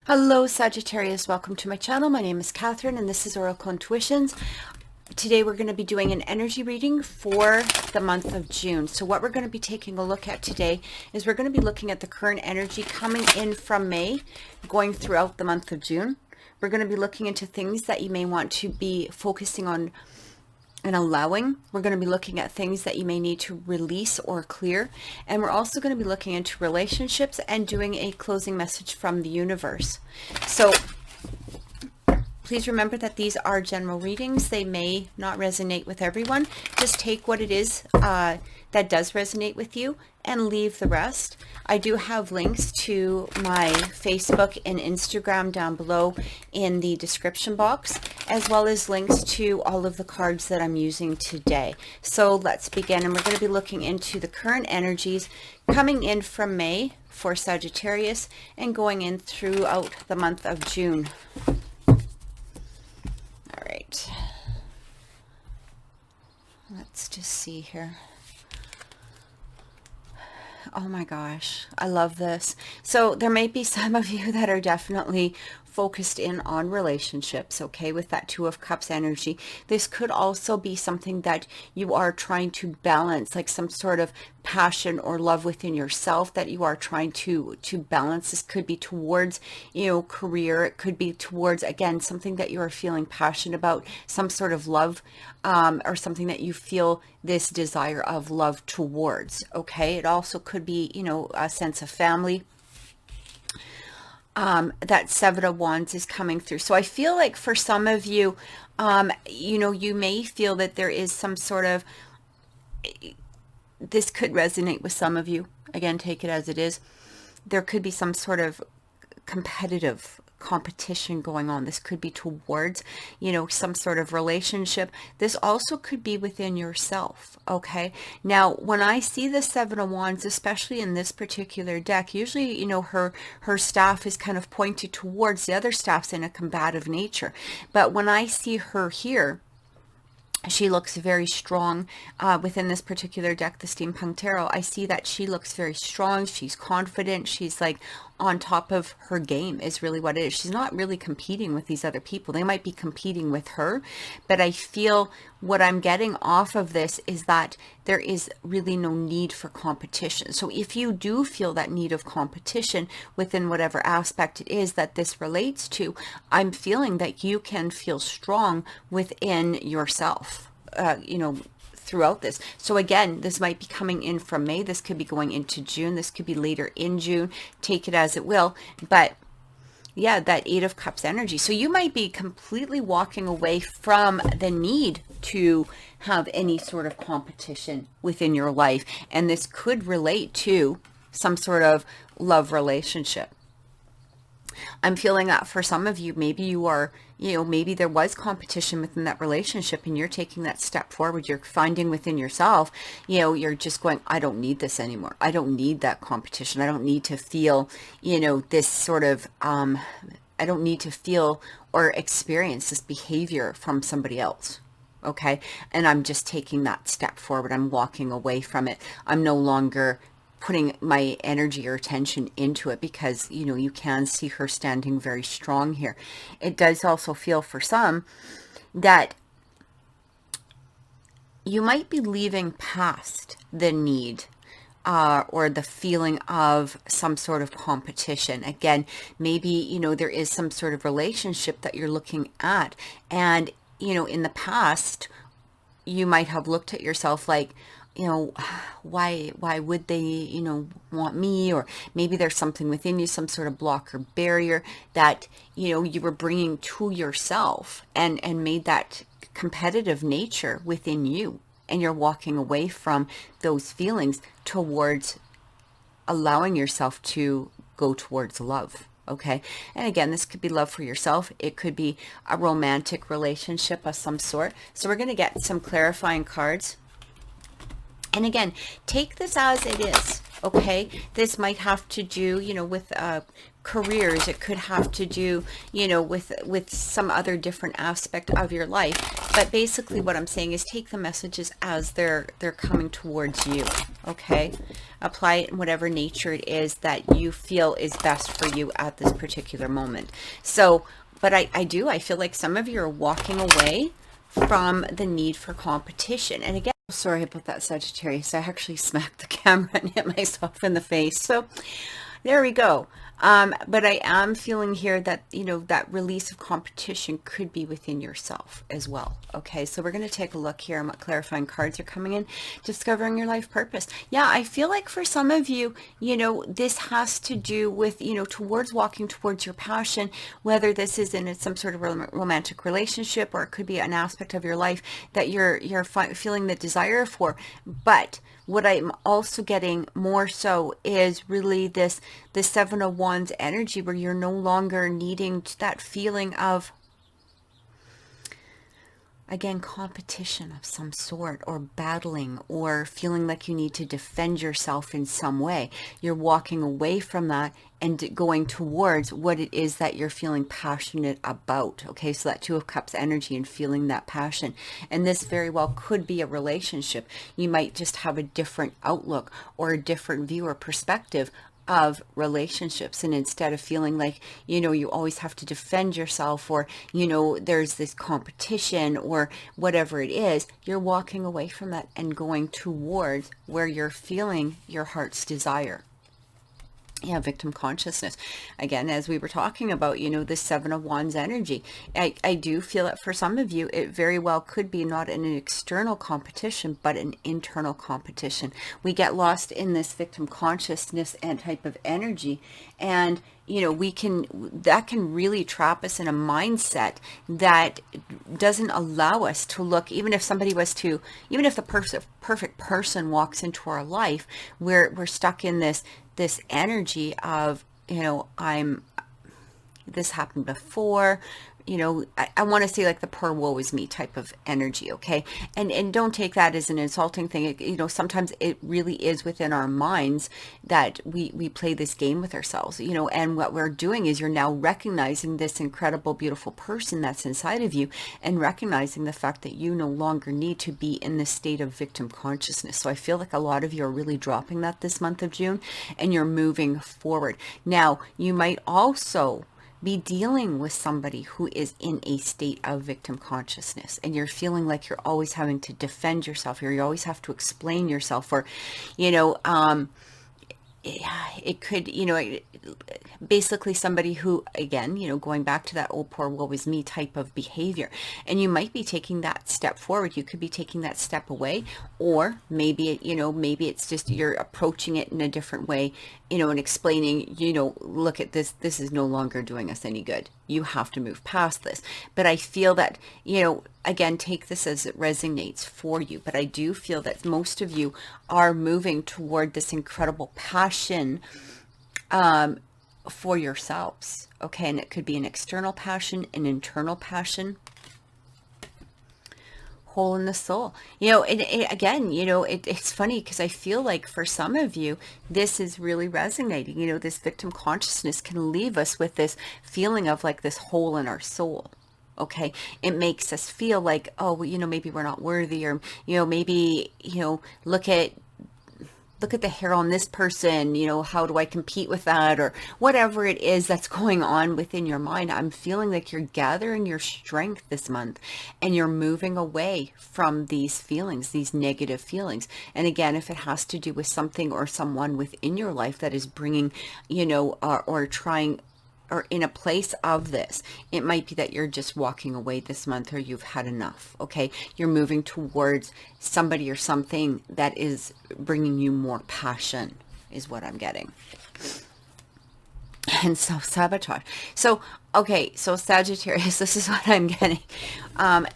Hello Sagittarius, welcome to my channel. My name is Catherine and this is Oracle Intuitions. Today we're going to be doing an energy reading for the month of June. So what we're going to be taking a look at today is we're going to be looking at the current energy coming in from May, going throughout the month of June. We're going to be looking into things that you may want to be focusing on and allowing. We're going to be looking at things that you may need to release or clear. And we're also going to be looking into relationships and doing a closing message from the universe. So please remember that these are general readings. They may not resonate with everyone. Just take what it is that does resonate with you and leave the rest. I do have links to my Facebook and Instagram down below in the description box, as well as links to all of the cards that I'm using today. So let's begin, and we're going to be looking into the current energies coming in from May for Sagittarius and going in throughout the month of June. All right. Let's just see here. Oh my gosh, I love this. So there may be some of you that are definitely focused in on relationships, okay, with that Two of Cups energy. This could also be something that you are trying to balance, like some sort of passion or love within yourself that you are trying to balance. This could be towards, career. It could be towards, again, something that you are feeling passionate about, some sort of love, or something that you feel this desire of love towards, okay? It also could be, a sense of family. That Seven of Wands is coming through. So I feel like for some of you, you may feel that there is some sort of, this could resonate with some of you. Again, take it as it is. There could be some sort of competition going on. This could be towards, some sort of relationship. This also could be within yourself. Okay. Now, when I see the Seven of Wands, especially in this particular deck, usually, her staff is kind of pointed towards the other staffs in a combative nature. But when I see her here, she looks very strong within this particular deck, the Steampunk Tarot. I see that she looks very strong. She's confident. She's like on top of her game is really what it is. She's not really competing with these other people. They might be competing with her, but I feel what I'm getting off of this is that there is really no need for competition. So if you do feel that need of competition within whatever aspect it is that this relates to, I'm feeling that you can feel strong within yourself, throughout this. So again, this might be coming in from May. This could be going into June. This could be later in June. Take it as it will. But yeah, that Eight of Cups energy. So you might be completely walking away from the need to have any sort of competition within your life. And this could relate to some sort of love relationship. I'm feeling that for some of you, maybe you are, maybe there was competition within that relationship and you're taking that step forward. You're finding within yourself, you're just going, I don't need this anymore. I don't need that competition. I don't need to feel, this sort of, I don't need to feel or experience this behavior from somebody else. Okay. And I'm just taking that step forward. I'm walking away from it. I'm no longer putting my energy or attention into it because, you can see her standing very strong here. It does also feel for some that you might be leaving past the need or the feeling of some sort of competition. Again, maybe, there is some sort of relationship that you're looking at. And, in the past, you might have looked at yourself like, why would they, want me? Or maybe there's something within you, some sort of block or barrier that, you were bringing to yourself and made that competitive nature within you. And you're walking away from those feelings towards allowing yourself to go towards love. Okay. And again, this could be love for yourself. It could be a romantic relationship of some sort. So we're going to get some clarifying cards. And again, take this as it is, okay? This might have to do, with careers. It could have to do, with some other different aspect of your life. But basically what I'm saying is take the messages as they're coming towards you, okay? Apply it in whatever nature it is that you feel is best for you at this particular moment. So, but I feel like some of you are walking away from the need for competition. And again, sorry about that, Sagittarius. I actually smacked the camera and hit myself in the face. So there we go. But I am feeling here that, you know, that release of competition could be within yourself as well. Okay, so we're going to take a look here on what clarifying cards are coming in. Discovering your life purpose. Yeah, I feel like for some of you, you know, this has to do with, you know, towards walking towards your passion, whether this is in some sort of romantic relationship, or it could be an aspect of your life that you're feeling the desire for. But what I'm also getting more so is really the Seven of Wands energy, where you're no longer needing that feeling of, again, competition of some sort, or battling, or feeling like you need to defend yourself in some way. You're walking away from that and going towards what it is that you're feeling passionate about. Okay, so that Two of Cups energy and feeling that passion. And this very well could be a relationship. You might just have a different outlook or a different view or perspective of relationships, and instead of feeling like, you know, you always have to defend yourself, or, you know, there's this competition or whatever it is, you're walking away from that and going towards where you're feeling your heart's desire. Yeah, victim consciousness. Again, as we were talking about, you know, the Seven of Wands energy, I do feel that for some of you, it very well could be not an external competition, but an internal competition. We get lost in this victim consciousness and type of energy. And, you know, that can really trap us in a mindset that doesn't allow us to look, even if the perfect person walks into our life, we're stuck in this energy of, you know, this happened before, you know, I want to say like the poor woe is me type of energy. Okay. And don't take that as an insulting thing. You know, sometimes it really is within our minds that we play this game with ourselves, you know, and what we're doing is you're now recognizing this incredible, beautiful person that's inside of you, and recognizing the fact that you no longer need to be in this state of victim consciousness. So I feel like a lot of you are really dropping that this month of June, and you're moving forward. Now, you might also be dealing with somebody who is in a state of victim consciousness, and you're feeling like you're always having to defend yourself, or you always have to explain yourself, or, you know, it could, you know, basically somebody who, again, you know, going back to that old poor woe is me type of behavior. And you might be taking that step forward. You could be taking that step away, or maybe, you know, maybe it's just you're approaching it in a different way, you know, and explaining, you know, look at this is no longer doing us any good. You have to move past this. But I feel that, you know, again, take this as it resonates for you. But I do feel that most of you are moving toward this incredible passion for yourselves. Okay. And it could be an external passion, an internal passion. Hole in the soul, you know, again, you know, it's funny because I feel like for some of you, this is really resonating. You know, this victim consciousness can leave us with this feeling of like this hole in our soul. Okay. It makes us feel like, oh, well, you know, maybe we're not worthy, or, you know, maybe, you know, look at the hair on this person, you know, how do I compete with that, or whatever it is that's going on within your mind. I'm feeling like you're gathering your strength this month, and you're moving away from these feelings, these negative feelings. And again, if it has to do with something or someone within your life that is bringing, you know, or trying, or in a place of this, it might be that you're just walking away this month, or you've had enough. Okay. You're moving towards somebody or something that is bringing you more passion, is what I'm getting. And self-sabotage. So, okay, so Sagittarius, this is what I'm getting.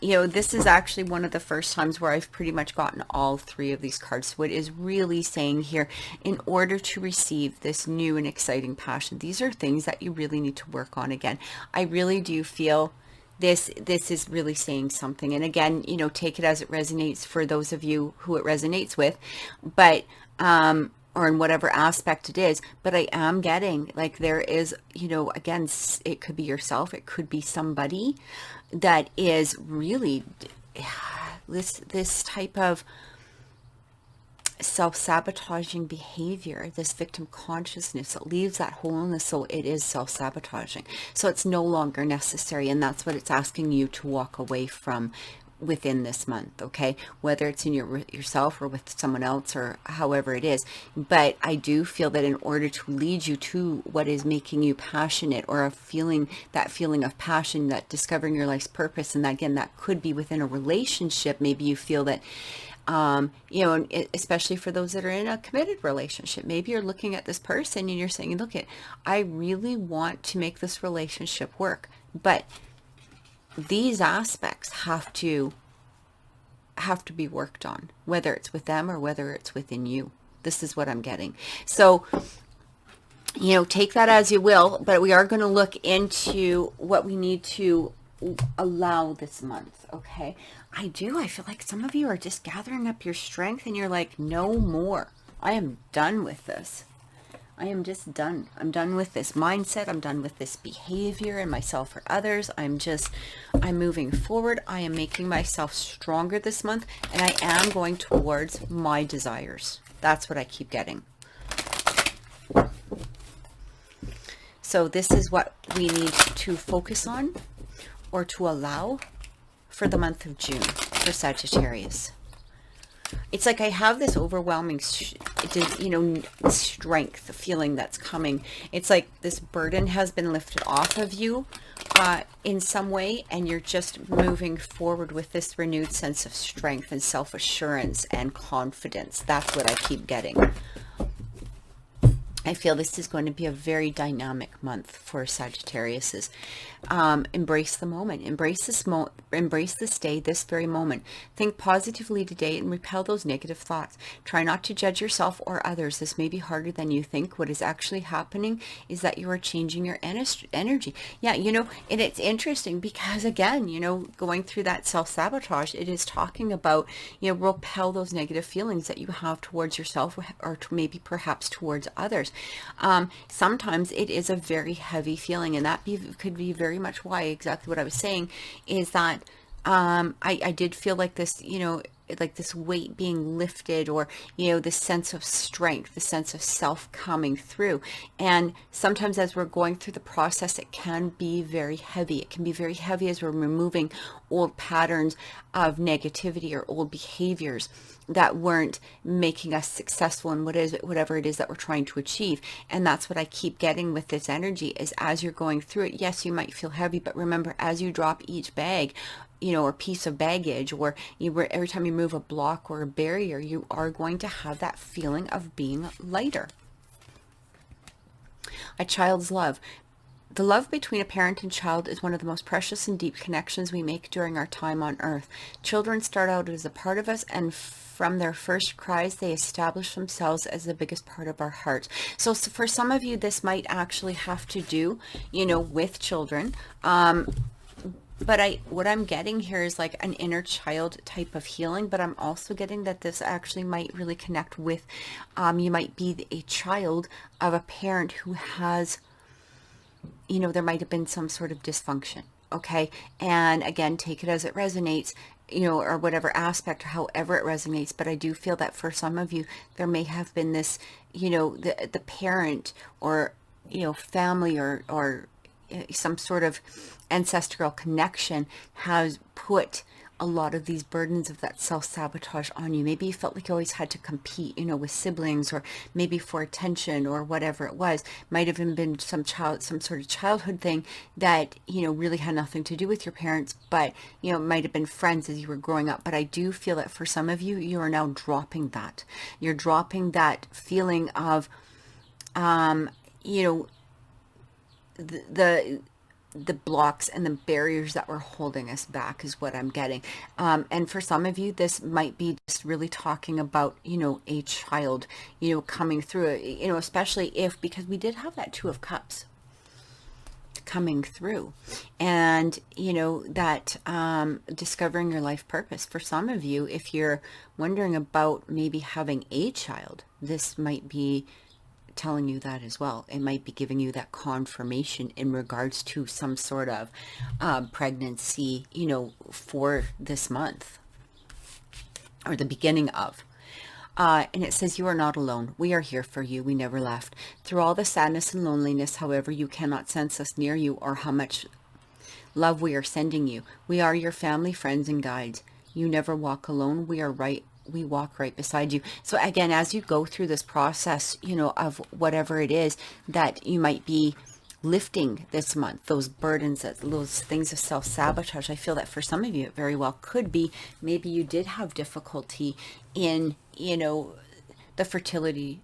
You know, this is actually one of the first times where I've pretty much gotten all three of these cards. What is really saying here, in order to receive this new and exciting passion, these are things that you really need to work on. Again, I really do feel this is really saying something. And again, you know, take it as it resonates for those of you who it resonates with. But, or in whatever aspect it is, but I am getting like there is, you know, again, it could be yourself, it could be somebody that is really this type of self-sabotaging behavior, this victim consciousness. It leaves that hole in the soul. It is self-sabotaging. So it's no longer necessary. And that's what it's asking you to walk away from within this month, okay? Whether it's in yourself or with someone else or however it is. But I do feel that in order to lead you to what is making you passionate, or that feeling of passion, that discovering your life's purpose, and again, that could be within a relationship. Maybe you feel that especially for those that are in a committed relationship, maybe you're looking at this person and you're saying, look, I really want to make this relationship work, but these aspects have to be worked on, whether it's with them or whether it's within you. This is what I'm getting. So, take that as you will, but we are going to look into what we need to allow this month. Okay. I feel like some of you are just gathering up your strength and you're like, no more. I am done with this. I am just done. I'm done with this mindset. I'm done with this behavior in myself or others. I'm moving forward. I am making myself stronger this month, and I am going towards my desires. That's what I keep getting. So this is what we need to focus on or to allow for the month of June for Sagittarius. It's like I have this overwhelming, strength feeling that's coming. It's like this burden has been lifted off of you in some way, and you're just moving forward with this renewed sense of strength and self-assurance and confidence. That's what I keep getting. I feel this is going to be a very dynamic month for Sagittariuses. Embrace the moment. Embrace this day, this very moment. Think positively today and repel those negative thoughts. Try not to judge yourself or others. This may be harder than you think. What is actually happening is that you are changing your energy. Yeah, and it's interesting because, again, going through that self-sabotage, it is talking about, repel those negative feelings that you have towards yourself or maybe perhaps towards others. Sometimes it is a very heavy feeling, and that could be very much why exactly what I was saying is that I did feel like this, like this weight being lifted, or this sense of strength, the sense of self coming through. And sometimes as we're going through the process, it can be very heavy. It can be very heavy as we're removing old patterns of negativity or old behaviors that weren't making us successful in whatever it is that we're trying to achieve. And that's what I keep getting with this energy is as you're going through it, yes, you might feel heavy, but remember, as you drop each bag, or piece of baggage, or every time you move a block or a barrier, you are going to have that feeling of being lighter. A child's love. The love between a parent and child is one of the most precious and deep connections we make during our time on earth. Children start out as a part of us, and from their first cries, they establish themselves as the biggest part of our heart. So for some of you, this might actually have to do, with children. But what I'm getting here is like an inner child type of healing, but I'm also getting that this actually might really connect with, you might be a child of a parent who has, there might have been some sort of dysfunction. Okay. And again, take it as it resonates, or whatever aspect, or however it resonates. But I do feel that for some of you, there may have been this, the parent or, family or some sort of ancestral connection has put a lot of these burdens of that self-sabotage on you. Maybe you felt like you always had to compete, with siblings, or maybe for attention or whatever it was. Might have even been some sort of childhood thing that, really had nothing to do with your parents, but, it might have been friends as you were growing up. But I do feel that for some of you, you are now dropping that. You're dropping that feeling of, the blocks and the barriers that were holding us back is what I'm getting. And for some of you, this might be just really talking about, a child, coming through it, especially because we did have that Two of Cups coming through, and, that discovering your life purpose. For some of you, if you're wondering about maybe having a child, this might be telling you that as well. It might be giving you that confirmation in regards to some sort of pregnancy, for this month or the beginning of. And it says, you are not alone. We are here for you. We never left. Through all the sadness and loneliness, however, you cannot sense us near you or how much love we are sending you. We are your family, friends, and guides. You never walk alone. We walk right beside you. So again, as you go through this process, of whatever it is that you might be lifting this month, those burdens, those things of self-sabotage, I feel that for some of you, it very well could be, maybe you did have difficulty in, the fertility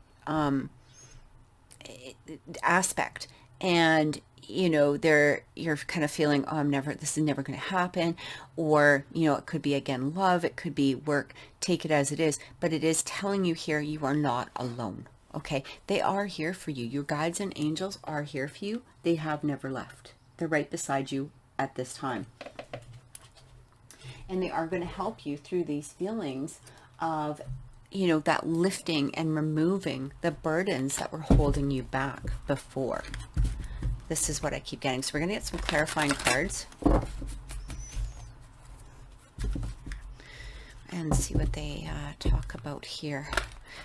aspect. And you're kind of feeling, oh, this is never going to happen. Or, it could be, again, love, it could be work, take it as it is, but it is telling you here, you are not alone. Okay. They are here for you. Your guides and angels are here for you. They have never left. They're right beside you at this time. And they are going to help you through these feelings of, that lifting and removing the burdens that were holding you back before. This is what I keep getting. So we're going to get some clarifying cards and see what they talk about here.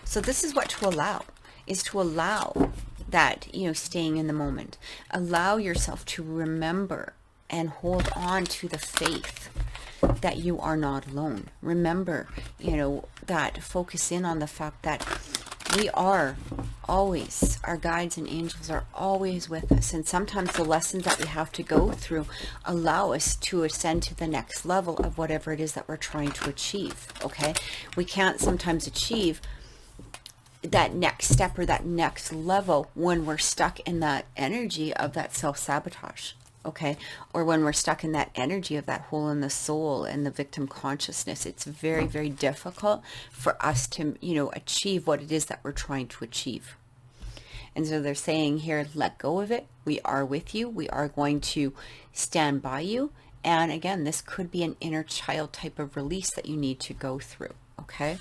So this is what to allow, is to allow that, staying in the moment. Allow yourself to remember and hold on to the faith that you are not alone. Remember, that focus in on the fact that we are always, our guides and angels are always with us. And sometimes the lessons that we have to go through allow us to ascend to the next level of whatever it is that we're trying to achieve. Okay. We can't sometimes achieve that next step or that next level when we're stuck in that energy of that self-sabotage. Okay. Or when we're stuck in that energy of that hole in the soul and the victim consciousness. It's very, very difficult for us to, achieve what it is that we're trying to achieve. And so they're saying here, let go of it. We are with you. We are going to stand by you. And again, this could be an inner child type of release that you need to go through. Okay.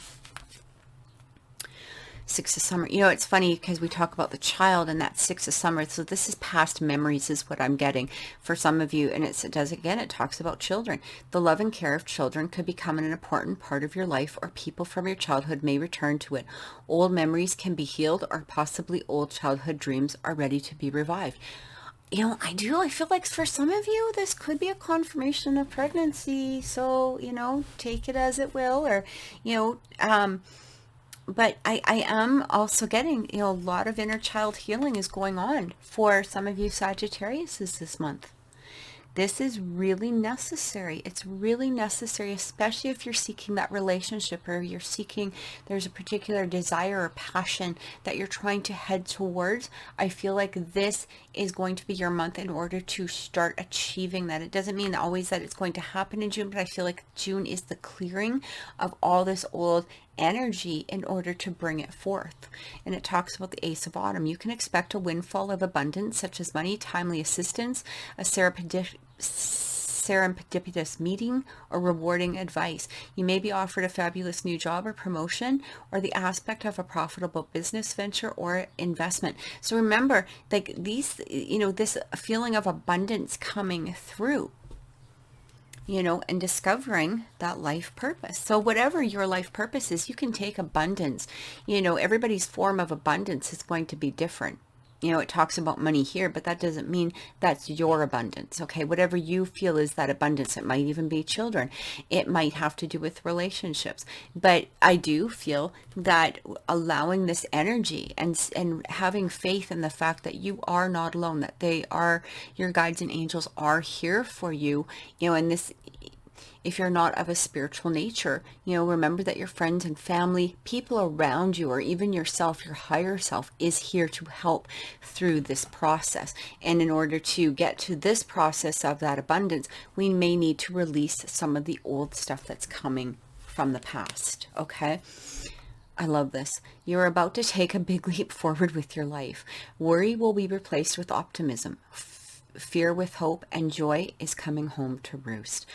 Six of Summer. It's funny because we talk about the child and that Six of Summer. So this is past memories is what I'm getting for some of you. And it talks about children. The love and care of children could become an important part of your life, or people from your childhood may return to it. Old memories can be healed, or possibly old childhood dreams are ready to be revived. I feel like for some of you, this could be a confirmation of pregnancy. So, take it as it will, or, but I am also getting, a lot of inner child healing is going on for some of you Sagittariuses this month. This is really necessary. It's really necessary, especially if you're seeking that relationship, or there's a particular desire or passion that you're trying to head towards. I feel like this is going to be your month in order to start achieving that. It doesn't mean always that it's going to happen in June, but I feel like June is the clearing of all this old energy in order to bring it forth. And it talks about the Ace of Autumn. You can expect a windfall of abundance, such as money, timely assistance, a serendipitous meeting, or rewarding advice. You may be offered a fabulous new job or promotion, or the aspect of a profitable business venture or investment. So remember, like these, this feeling of abundance coming through, and discovering that life purpose. So whatever your life purpose is, you can take abundance. Everybody's form of abundance is going to be different. It talks about money here, but that doesn't mean that's your abundance. Okay. Whatever you feel is that abundance. It might even be children. It might have to do with relationships, but I do feel that allowing this energy and having faith in the fact that you are not alone, that your guides and angels are here for you, and this, if you're not of a spiritual nature, remember that your friends and family, people around you, or even yourself, your higher self, is here to help through this process. And in order to get to this process of that abundance, we may need to release some of the old stuff that's coming from the past. Okay. I love this. You're about to take a big leap forward with your life. Worry will be replaced with optimism. Fear with hope, and joy is coming home to roost.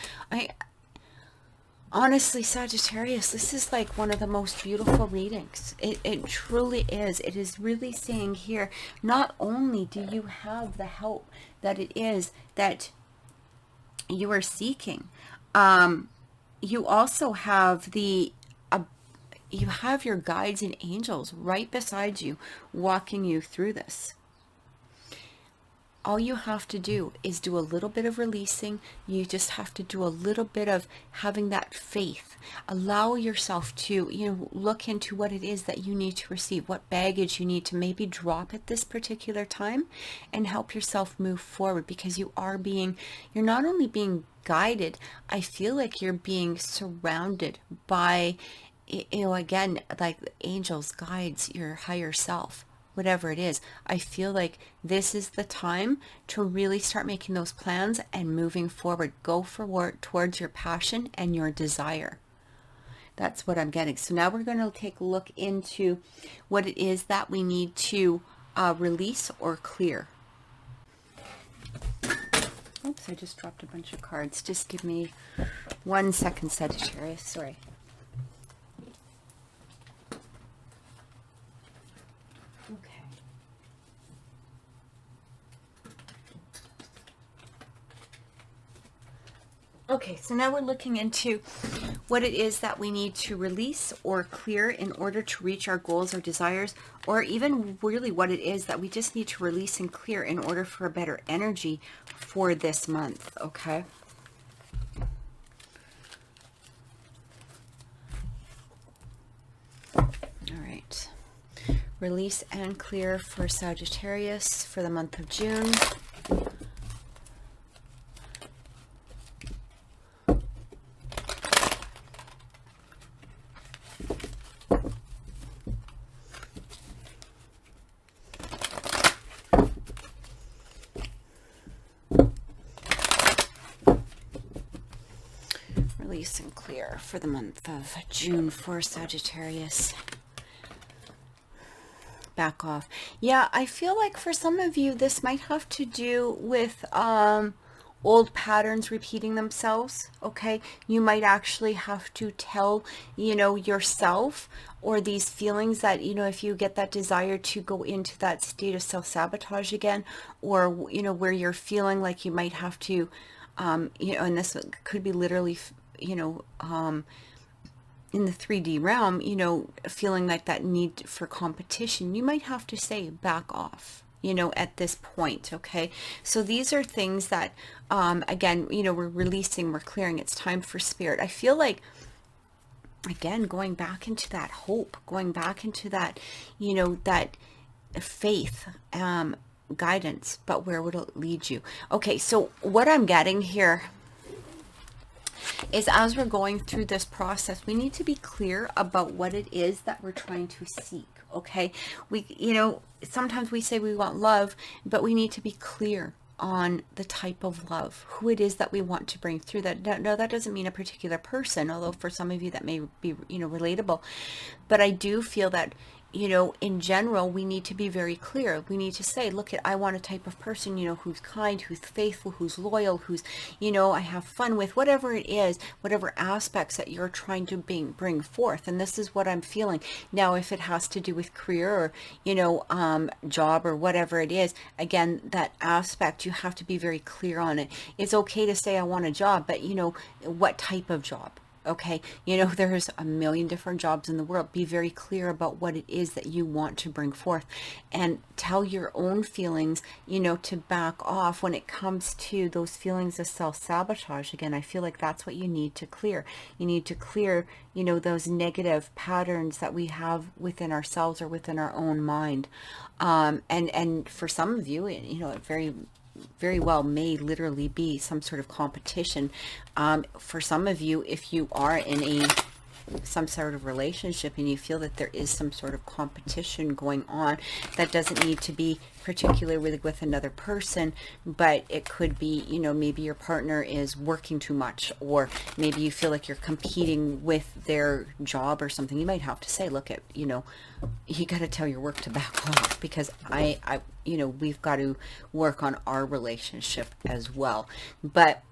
Honestly, Sagittarius, this is like one of the most beautiful readings. It truly is. It is really saying here, not only do you have the help that it is that you are seeking, you also have the you have your guides and angels right beside you, walking you through this. All you have to do is do a little bit of releasing. You just have to do a little bit of having that faith. Allow yourself to, look into what it is that you need to receive, what baggage you need to maybe drop at this particular time, and help yourself move forward, because you're not only being guided, I feel like you're being surrounded by, again, like angels, guides, your higher self. Whatever it is, I feel like this is the time to really start making those plans and moving forward. Go forward towards your passion and your desire. That's what I'm getting. So now we're going to take a look into what it is that we need to release or clear. Oops, I just dropped a bunch of cards. Just give me 1 second, Sagittarius. Sorry. Okay, so now we're looking into what it is that we need to release or clear in order to reach our goals or desires, or even really what it is that we just need to release and clear in order for a better energy for this month, okay? All right. Release and clear for Sagittarius for the month of June. Release and clear for the month of June for Sagittarius. Back off. Yeah, I feel like for some of you, this might have to do with old patterns repeating themselves, okay? You might actually have to tell, yourself, or these feelings that, if you get that desire to go into that state of self-sabotage again, or, where you're feeling like you might have to, and this could be literally, in the 3D realm, feeling like that need for competition, you might have to say back off, at this point, okay? So these are things that, again, we're releasing, we're clearing. It's time for spirit. I feel like, again, going back into that hope, going back into that, that faith, guidance, but where would it lead you? Okay, so what I'm getting here is, as we're going through this process, we need to be clear about what it is that we're trying to seek, okay? Sometimes we say we want love, but we need to be clear on the type of love, who it is that we want to bring through that. No, that doesn't mean a particular person, although for some of you that may be, relatable. But I do feel that, in general, we need to be very clear. We need to say, look, I want a type of person, who's kind, who's faithful, who's loyal, who's, I have fun with, whatever it is, whatever aspects that you're trying to bring forth. And this is what I'm feeling. Now, if it has to do with career or, job or whatever it is, again, that aspect, you have to be very clear on it. It's okay to say I want a job, but, what type of job? Okay, there's a million different jobs in the world. Be very clear about what it is that you want to bring forth, and tell your own feelings, to back off when it comes to those feelings of self-sabotage. Again, I feel like that's what you need to clear. You need to clear, those negative patterns that we have within ourselves or within our own mind. And for some of you, it very well may literally be some sort of competition. For some of you, if you are in some sort of relationship and you feel that there is some sort of competition going on, that doesn't need to be particularly with another person, but it could be, maybe your partner is working too much, or maybe you feel like you're competing with their job or something. You might have to say, look, you got to tell your work to back off, because we've got to work on our relationship as well. But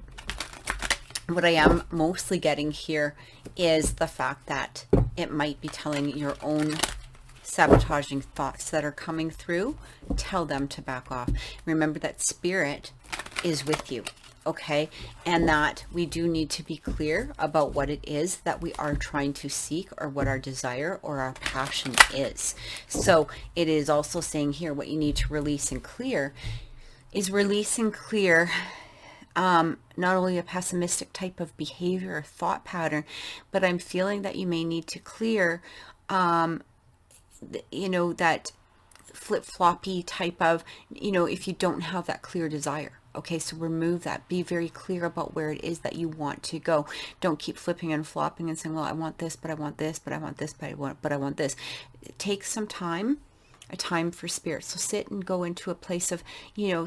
what I am mostly getting here is the fact that it might be telling your own sabotaging thoughts that are coming through, tell them to back off. Remember that spirit is with you, okay? And that we do need to be clear about what it is that we are trying to seek, or what our desire or our passion is. So it is also saying here, what you need to release and clear is not only a pessimistic type of behavior or thought pattern, but I'm feeling that you may need to clear, that flip-floppy type of, if you don't have that clear desire. Okay, so remove that. Be very clear about where it is that you want to go. Don't keep flipping and flopping and saying, well, I want this, but I want this, but I want this, but I want this. Take some time, a time for spirit. So sit and go into a place of,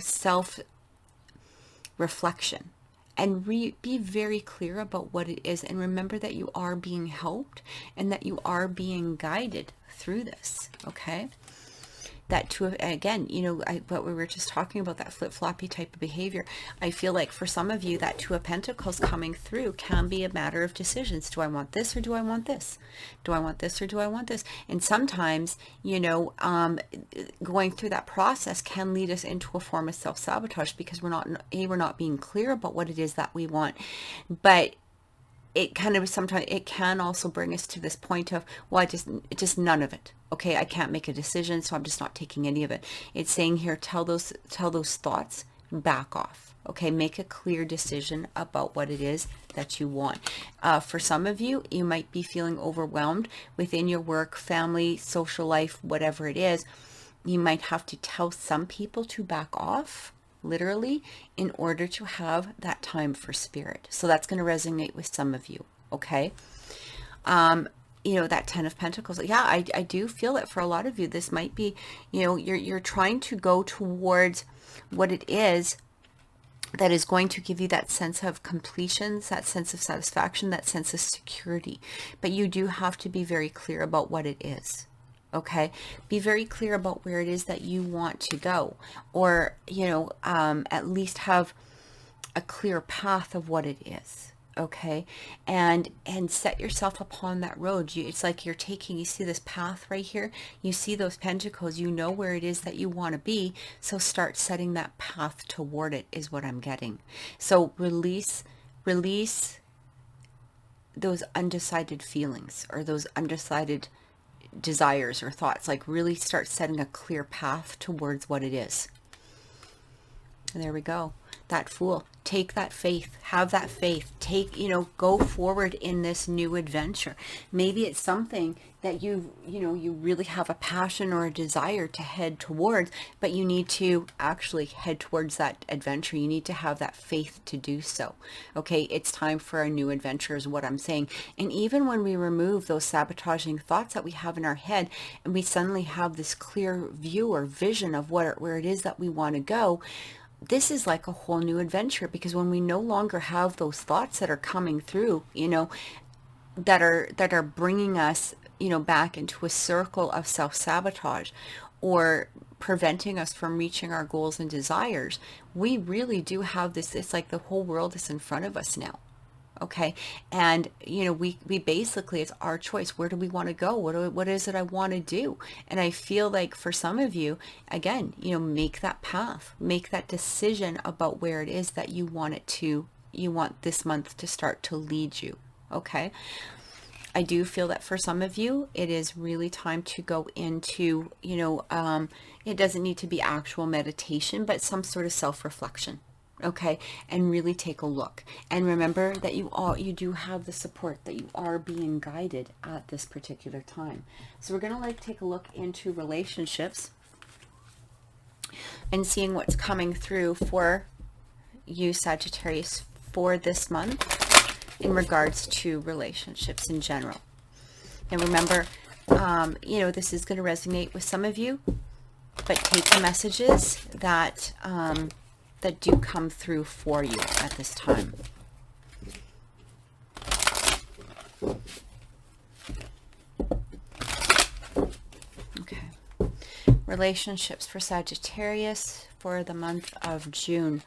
self-reflection. And be very clear about what it is. And remember that you are being helped and that you are being guided through this. Okay? That again, what we were just talking about, that flip-floppy type of behavior. I feel like for some of you, that Two of Pentacles coming through can be a matter of decisions. Do I want this or do I want this? Do I want this or do I want this? And sometimes, going through that process can lead us into a form of self-sabotage, because we're not being clear about what it is that we want. But it kind of, sometimes it can also bring us to this point of, well, just none of it. Okay, I can't make a decision, so I'm just not taking any of it. It's saying here, tell those thoughts, back off. Okay, make a clear decision about what it is that you want. For some of you, you might be feeling overwhelmed within your work, family, social life, whatever it is. You might have to tell some people to back off, literally, in order to have that time for spirit. So that's going to resonate with some of you. Okay. That Ten of Pentacles. Yeah, I do feel it for a lot of you. This might be, you're trying to go towards what it is that is going to give you that sense of completion, that sense of satisfaction, that sense of security. But you do have to be very clear about what it is. Okay, be very clear about where it is that you want to go, or, at least have a clear path of what it is. Okay, and set yourself upon that road. It's like you see this path right here, you see those pentacles, you know where it is that you want to be. So start setting that path toward it, is what I'm getting. So release those undecided feelings, or those undecided desires or thoughts. Like, really start setting a clear path towards what it is. And there we go. That Fool. Take that faith. Have that faith. Go forward in this new adventure. Maybe it's something that you really have a passion or a desire to head towards, but you need to actually head towards that adventure. You need to have that faith to do so. Okay, it's time for a new adventure, is what I'm saying. And even when we remove those sabotaging thoughts that we have in our head, and we suddenly have this clear view or vision of where it is that we want to go, this is like a whole new adventure, because when we no longer have those thoughts that are coming through, that are bringing us, back into a circle of self-sabotage, or preventing us from reaching our goals and desires, we really do have this. It's like the whole world is in front of us now. Okay. And, we basically, it's our choice. Where do we want to go? What is it I want to do? And I feel like for some of you, again, make that path, make that decision about where it is that you want this month to start to lead you. Okay. I do feel that for some of you, it is really time to go into, it doesn't need to be actual meditation, but some sort of self-reflection. Okay, and really take a look, and remember that you do have the support, that you are being guided at this particular time. So we're going to take a look into relationships and seeing what's coming through for you, Sagittarius, for this month in regards to relationships in general. And remember, this is going to resonate with some of you, but take the messages that do come through for you at this time. Okay. Relationships for Sagittarius for the month of June.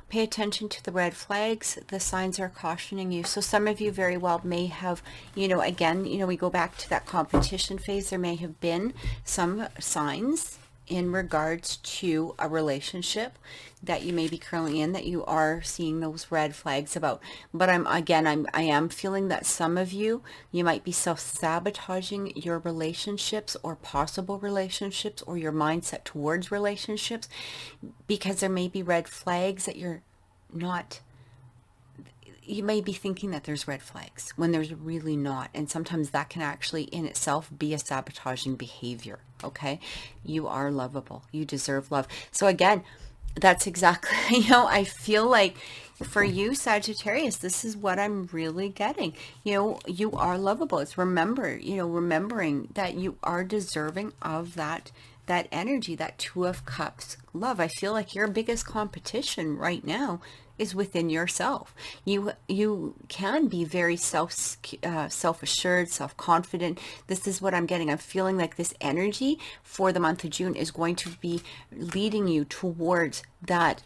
Pay attention to the red flags. The signs are cautioning you. So some of you very well may have, again, we go back to that competition phase. There may have been some signs in regards to a relationship that you may be currently in, that you are seeing those red flags about. But I am feeling that some of you might be self-sabotaging your relationships or possible relationships or your mindset towards relationships, because there may be red flags that you're not, you may be thinking that there's red flags when there's really not. And sometimes that can actually in itself be a sabotaging behavior. Okay. You are lovable. You deserve love. So again, that's exactly, I feel like for you, Sagittarius, this is what I'm really getting. You are lovable. It's remembering that you are deserving of that energy, that Two of Cups love. I feel like your biggest competition right now is within yourself. You can be very self-assured, self-confident. This is what I'm getting. I'm feeling like this energy for the month of June is going to be leading you towards that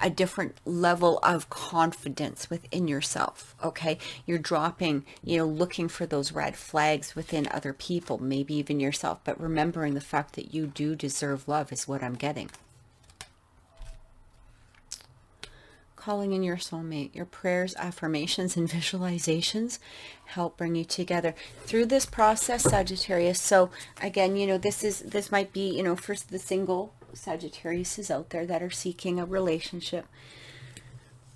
a different level of confidence within yourself. Okay, you're dropping, looking for those red flags within other people, maybe even yourself, but remembering the fact that you do deserve love is what I'm getting. Calling in your soulmate. Your prayers, affirmations, and visualizations help bring you together through this process, Sagittarius. So again, this might be, for the single Sagittariuses out there that are seeking a relationship.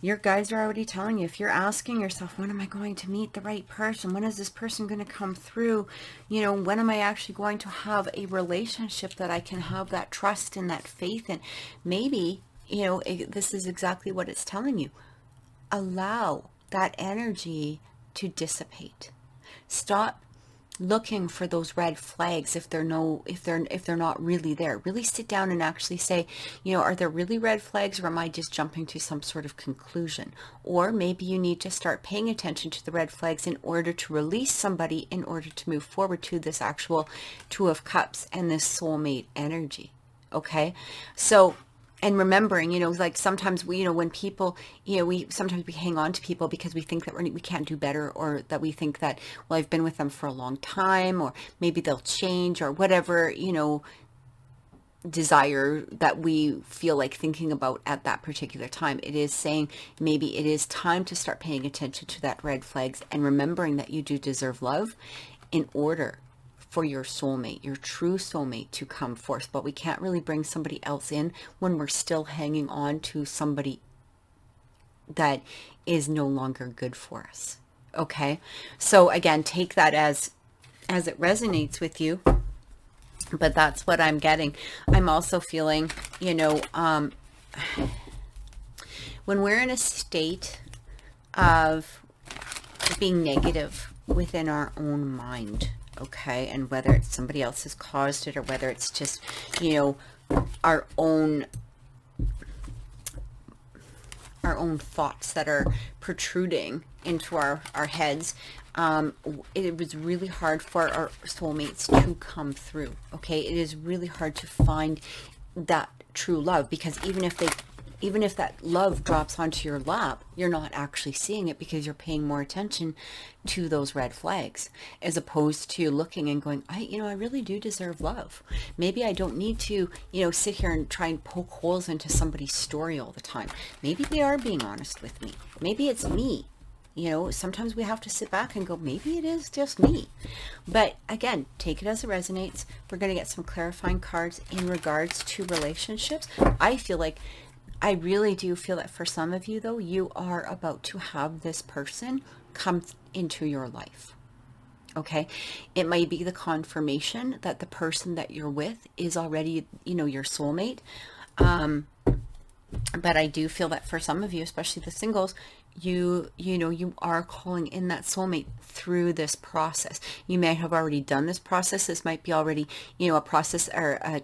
Your guides are already telling you, if you're asking yourself, when am I going to meet the right person? When is this person going to come through? When am I actually going to have a relationship that I can have that trust and that faith in? Maybe this is exactly what it's telling you. Allow that energy to dissipate. Stop looking for those red flags if they're not really there. Really sit down and actually say, are there really red flags, or am I just jumping to some sort of conclusion? Or maybe you need to start paying attention to the red flags in order to release somebody, in order to move forward to this actual Two of Cups and this soulmate energy. Okay, so, and remembering, like sometimes we, when people, sometimes we hang on to people because we think that we can't do better, or that we think that, well, I've been with them for a long time, or maybe they'll change, or whatever, desire that we feel like thinking about at that particular time. It is saying maybe it is time to start paying attention to that red flags and remembering that you do deserve love in order for your soulmate, your true soulmate, to come forth. But we can't really bring somebody else in when we're still hanging on to somebody that is no longer good for us. Okay, so again, take that as it resonates with you, but that's what I'm getting. I'm also feeling, when we're in a state of being negative within our own mind, okay, and whether it's somebody else has caused it, or whether it's just, our own thoughts that are protruding into our heads, it was really hard for our soulmates to come through. Okay, it is really hard to find that true love, because even if that love drops onto your lap, you're not actually seeing it, because you're paying more attention to those red flags, as opposed to looking and going, I really do deserve love. Maybe I don't need to, sit here and try and poke holes into somebody's story all the time. Maybe they are being honest with me. Maybe it's me. Sometimes we have to sit back and go, maybe it is just me. But again, take it as it resonates. We're going to get some clarifying cards in regards to relationships. I really do feel that for some of you, though, you are about to have this person come into your life. Okay, it might be the confirmation that the person that you're with is already, your soulmate. But I do feel that for some of you, especially the singles, you are calling in that soulmate through this process. You may have already done this process. This might be already, a process or a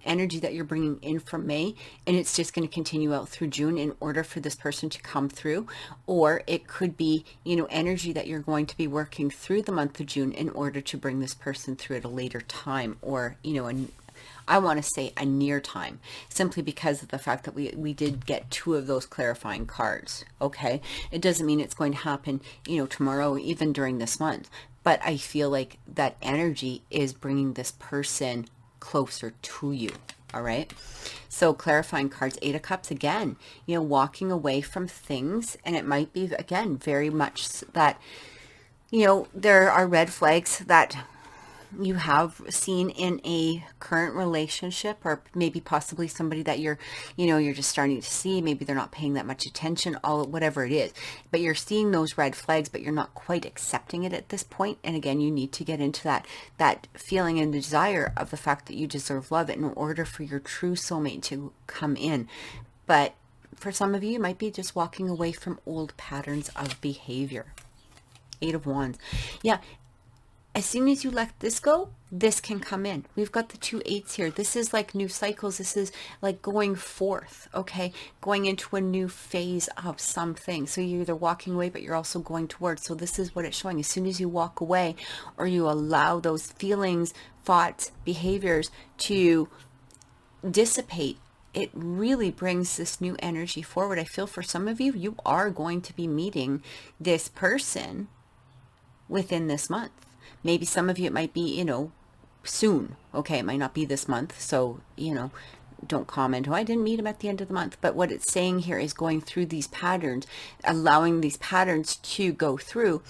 energy that you're bringing in from May, and it's just going to continue out through June in order for this person to come through. Or it could be, energy that you're going to be working through the month of June in order to bring this person through at a later time, or, I want to say a near time, simply because of the fact that we did get two of those clarifying cards. Okay, it doesn't mean it's going to happen, tomorrow, even during this month, but I feel like that energy is bringing this person closer to you. All right. So clarifying cards, 8 of Cups again, you know, walking away from things. And it might be, again, very much that, you know, there are red flags that you have seen in a current relationship, or maybe possibly somebody that you're, you know, you're just starting to see. Maybe they're not paying that much attention, all whatever it is, but you're seeing those red flags, but you're not quite accepting it at this point. And again, you need to get into that feeling and desire of the fact that you deserve love in order for your true soulmate to come in. But for some of you, you might be just walking away from old patterns of behavior. 8 of Wands. Yeah. As soon as you let this go, this can come in. We've got the 2 8s here. This is like new cycles. This is like going forth, okay? Going into a new phase of something. So you're either walking away, but you're also going towards. So this is what it's showing. As soon as you walk away, or you allow those feelings, thoughts, behaviors to dissipate, it really brings this new energy forward. I feel for some of you, you are going to be meeting this person within this month. Maybe some of you, it might be, you know, soon. Okay, it might not be this month. So, you know, don't comment, oh, I didn't meet him at the end of the month. But what it's saying here is going through these patterns, allowing these patterns to go through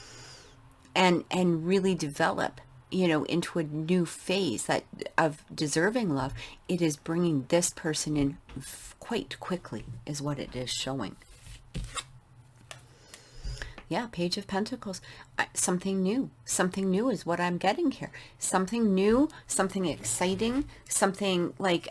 and really develop, you know, into a new phase that of deserving love. It is bringing this person in quite quickly is what it is showing. Yeah, Page of Pentacles. Something new is what I'm getting here. Something new, something exciting, something like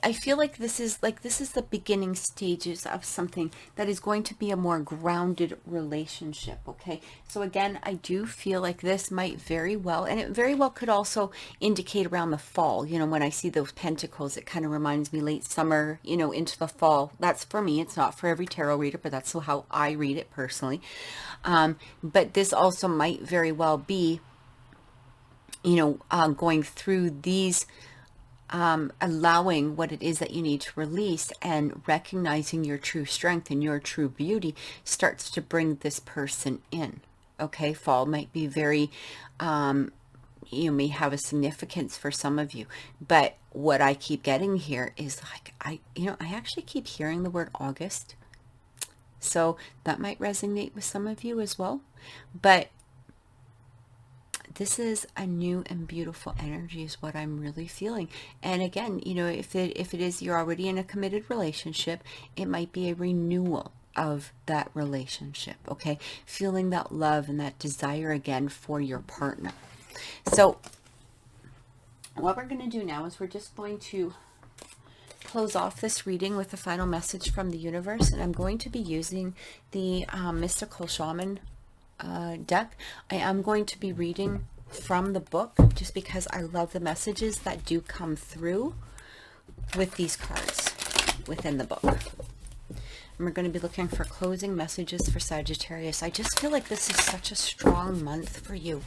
I feel like this is the beginning stages of something that is going to be a more grounded relationship. Okay, so again, I do feel like this might very well, and it very well could also indicate around the fall. You know, when I see those pentacles, it kind of reminds me late summer, you know, into the fall. That's for me. It's not for every tarot reader, but that's how I read it personally. But this also might very well be, you know, going through these, allowing what it is that you need to release, and recognizing your true strength and your true beauty starts to bring this person in. Okay, fall might be very, you may have a significance for some of you, but what I keep getting here is like, I actually keep hearing the word August. So that might resonate with some of you as well. But this is a new and beautiful energy is what I'm really feeling. And again, you know, if it is you're already in a committed relationship, it might be a renewal of that relationship. Okay, feeling that love and that desire again for your partner. So what we're going to do now is we're just going to close off this reading with a final message from the universe, and I'm going to be using the Mystical Shaman deck. I am going to be reading from the book just because I love the messages that do come through with these cards within the book. And we're going to be looking for closing messages for Sagittarius. I just feel like this is such a strong month for you.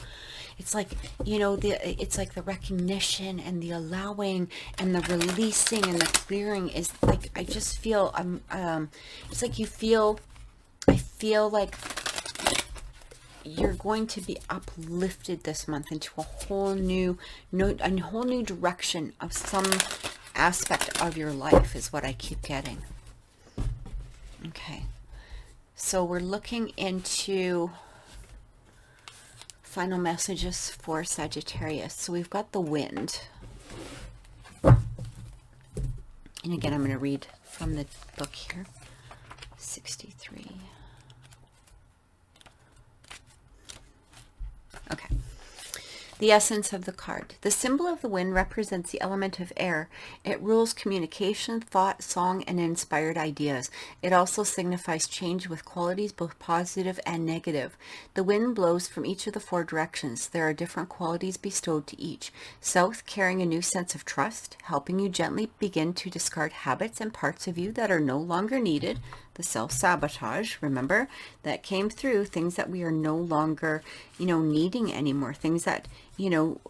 It's like, you know, it's like the recognition and the allowing and the releasing and the clearing is like, I just feel, it's like I feel like you're going to be uplifted this month into a whole new direction of some aspect of your life is what I keep getting. Okay. So we're looking into final messages for Sagittarius. So we've got the Wind. And again, I'm going to read from the book here. 63. Okay. The essence of the card. The symbol of the wind represents the element of air. It rules communication, thought, song, and inspired ideas. It also signifies change with qualities both positive and negative. The wind blows from each of the 4 directions. There are different qualities bestowed to each. South, carrying a new sense of trust, helping you gently begin to discard habits and parts of you that are no longer needed. The self-sabotage, remember, that came through, things that we are no longer, you know, needing anymore, things that, you know,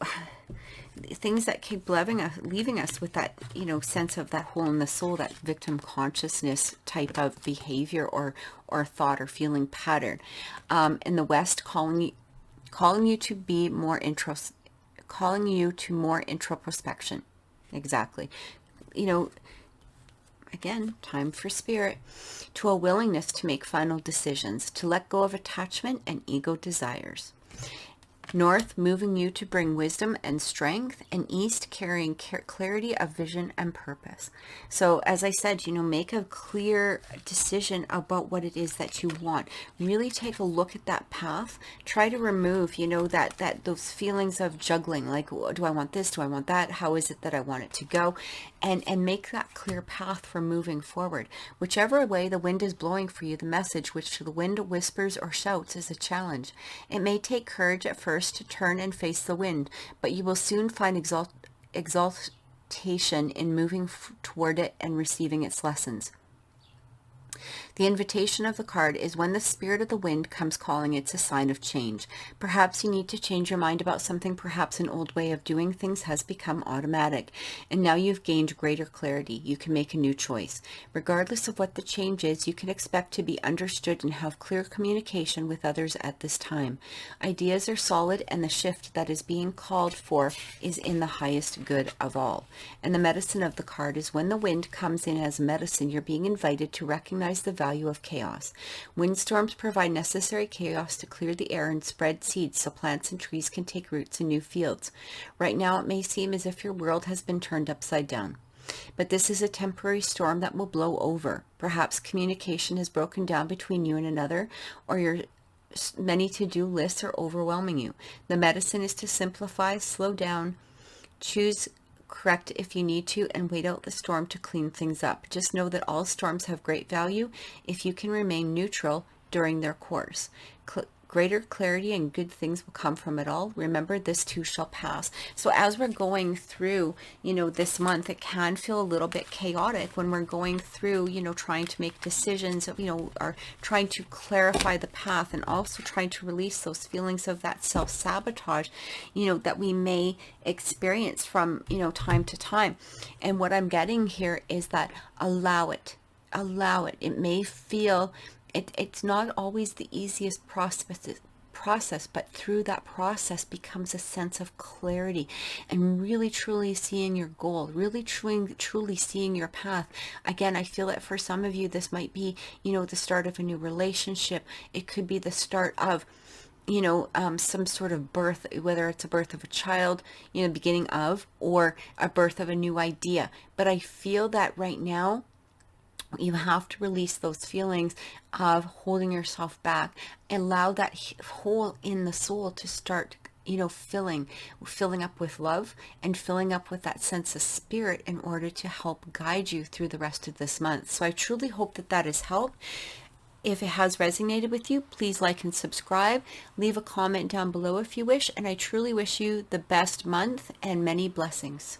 things that keep leaving us with that, you know, sense of that hole in the soul, that victim consciousness type of behavior or thought or feeling pattern. In the West, calling you to be more calling you to more introspection. Exactly. You know, again, time for Spirit, to a willingness to make final decisions, to let go of attachment and ego desires. North, moving you to bring wisdom and strength, and East, carrying clarity of vision and purpose. So as I said, make a clear decision about what it is that you want. Really take a look at that path. Try to remove, that those feelings of juggling, like, do I want this? Do I want that? How is it that I want it to go? And make that clear path for moving forward. Whichever way the wind is blowing for you, the message which the wind whispers or shouts is a challenge. It may take courage at first to turn and face the wind, but you will soon find exaltation in moving toward it and receiving its lessons. The invitation of the card is when the spirit of the wind comes calling, it's a sign of change. Perhaps you need to change your mind about something. Perhaps an old way of doing things has become automatic, and now you've gained greater clarity. You can make a new choice. Regardless of what the change is, you can expect to be understood and have clear communication with others at this time. Ideas are solid, and the shift that is being called for is in the highest good of all. And the medicine of the card is when the wind comes in as medicine, you're being invited to recognize the value of chaos. Windstorms provide necessary chaos to clear the air and spread seeds so plants and trees can take roots in new fields. Right now it may seem as if your world has been turned upside down, but this is a temporary storm that will blow over. Perhaps communication has broken down between you and another, or your many to-do lists are overwhelming you. The medicine is to simplify, slow down, choose correct if you need to, and wait out the storm to clean things up. Just know that all storms have great value if you can remain neutral during their course. Greater clarity and good things will come from it all. Remember, this too shall pass. So as we're going through, this month, it can feel a little bit chaotic when we're going through, trying to make decisions, or trying to clarify the path, and also trying to release those feelings of that self-sabotage, that we may experience from, time to time. And what I'm getting here is that allow it. It may feel it's not always the easiest process, but through that process becomes a sense of clarity and really truly seeing your goal, really truly seeing your path. Again, I feel that for some of you, this might be, the start of a new relationship. It could be the start of some sort of birth, whether it's a birth of a child, beginning of, or a birth of a new idea. But I feel that right now, you have to release those feelings of holding yourself back. Allow that hole in the soul to start, filling up with love and filling up with that sense of spirit in order to help guide you through the rest of this month. So I truly hope that has helped. If it has resonated with you, please like and subscribe. Leave a comment down below if you wish, and I truly wish you the best month and many blessings.